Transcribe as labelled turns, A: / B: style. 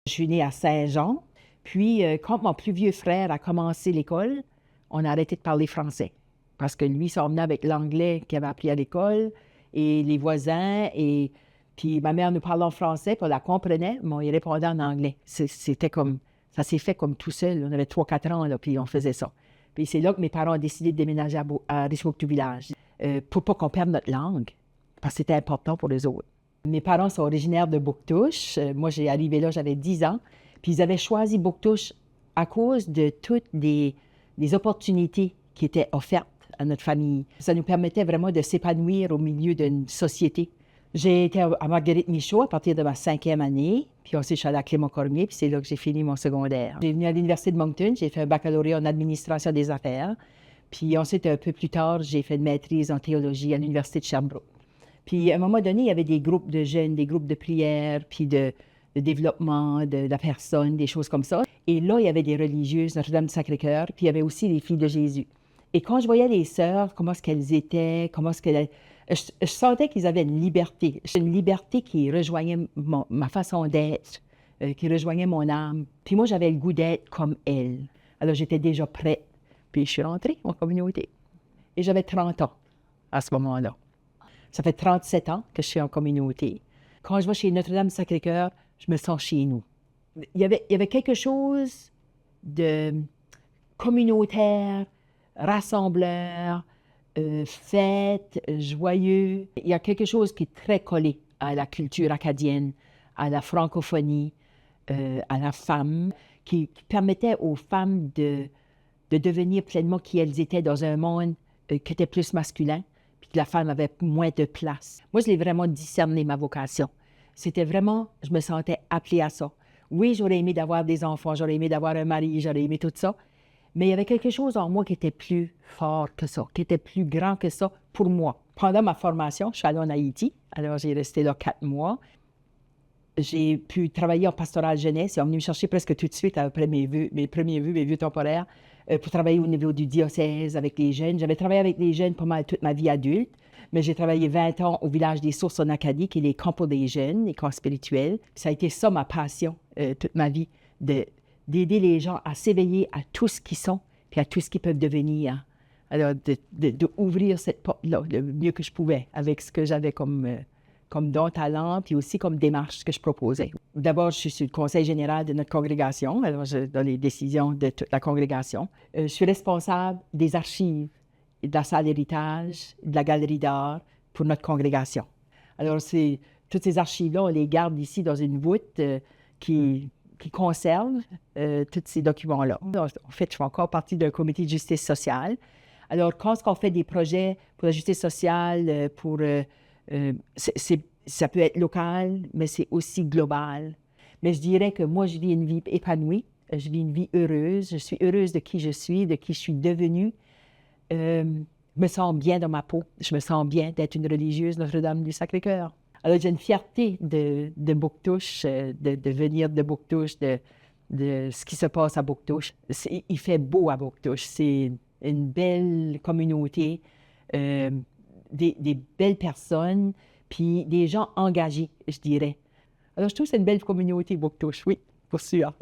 A: Je suis née à Saint-Jean. Puis, quand mon plus vieux frère a commencé l'école, on a arrêté de parler français. Parce que lui s'emmenait avec l'anglais qu'il avait appris à l'école et les voisins. Et puis, ma mère nous parlait en français, puis on la comprenait, mais on y répondait en anglais. C'était comme... Ça s'est fait comme tout seul. On avait 3-4 ans, là, puis on faisait ça. Puis c'est là que mes parents ont décidé de déménager à Richelieu-Village pour pas qu'on perde notre langue, parce que c'était important pour les autres. Mes parents sont originaires de Bouctouche. Moi, j'ai arrivé là, j'avais 10 ans. Puis ils avaient choisi Bouctouche à cause de toutes les opportunités qui étaient offertes à notre famille. Ça nous permettait vraiment de s'épanouir au milieu d'une société. J'ai été à Marguerite Michaud à partir de ma 5e année, puis ensuite je suis allée à Clément-Cormier, puis c'est là que j'ai fini mon secondaire. J'ai venu à l'Université de Moncton, j'ai fait un baccalauréat en administration des affaires, puis ensuite, un peu plus tard, j'ai fait une maîtrise en théologie à l'Université de Sherbrooke. Puis à un moment donné, il y avait des groupes de jeunes, des groupes de prière, puis de développement de la personne, des choses comme ça. Et là, il y avait des religieuses, Notre-Dame du Sacré-Cœur, puis il y avait aussi les filles de Jésus. Et quand je voyais les sœurs, comment est-ce qu'elles étaient, comment est-ce qu'elles... Je sentais qu'ils avaient une liberté qui rejoignait ma façon d'être, qui rejoignait mon âme. Puis moi, j'avais le goût d'être comme elles. Alors, j'étais déjà prête. Puis je suis rentrée en communauté. Et j'avais 30 ans à ce moment-là. Ça fait 37 ans que je suis en communauté. Quand je vais chez Notre-Dame du Sacré-Cœur, je me sens chez nous. Il y avait quelque chose de communautaire, rassembleur, fête, joyeux. Il y a quelque chose qui est très collé à la culture acadienne, à la francophonie, à la femme, qui permettait aux femmes de devenir pleinement qui elles étaient dans un monde qui était plus masculin, puis que la femme avait moins de place. Moi, je l'ai vraiment discerné, ma vocation. C'était vraiment, je me sentais appelée à ça. Oui, j'aurais aimé d'avoir des enfants, j'aurais aimé d'avoir un mari, j'aurais aimé tout ça, mais il y avait quelque chose en moi qui était plus fort que ça, qui était plus grand que ça pour moi. Pendant ma formation, je suis allée en Haïti, alors j'ai resté là 4 mois. J'ai pu travailler en pastoral jeunesse. Ils ont venu me chercher presque tout de suite après mes premiers vœux, mes vœux temporaires, pour travailler au niveau du diocèse avec les jeunes. J'avais travaillé avec les jeunes pas mal toute ma vie adulte, mais j'ai travaillé 20 ans au village des Sources en Acadie, qui est les camps pour des jeunes, les camps spirituels. Ça a été ça ma passion toute ma vie, d'aider les gens à s'éveiller à tout ce qu'ils sont, puis à tout ce qu'ils peuvent devenir. Alors, d'ouvrir cette porte-là le mieux que je pouvais avec ce que j'avais comme don, talent, puis aussi comme démarche que je proposais. D'abord, je suis sur le conseil général de notre congrégation, alors je donne les décisions de toute la congrégation. Je suis responsable des archives, de la salle d'héritage, de la galerie d'art pour notre congrégation. Alors, toutes ces archives-là, on les garde ici dans une voûte qui conserve tous ces documents-là. En fait, je fais encore partie d'un comité de justice sociale. Alors, quand on fait des projets pour la justice sociale, ça peut être local, mais c'est aussi global. Mais je dirais que moi, je vis une vie épanouie, je vis une vie heureuse, je suis heureuse de qui je suis, de qui je suis devenue. Je me sens bien dans ma peau, je me sens bien d'être une religieuse Notre-Dame du Sacré-Cœur. Alors, j'ai une fierté de Bouctouche, de venir de Bouctouche, de ce qui se passe à Bouctouche. Il fait beau à Bouctouche, c'est une belle communauté. Des belles personnes, puis des gens engagés, je dirais. Alors, je trouve que c'est une belle communauté, Bouctouche, oui, pour sûr.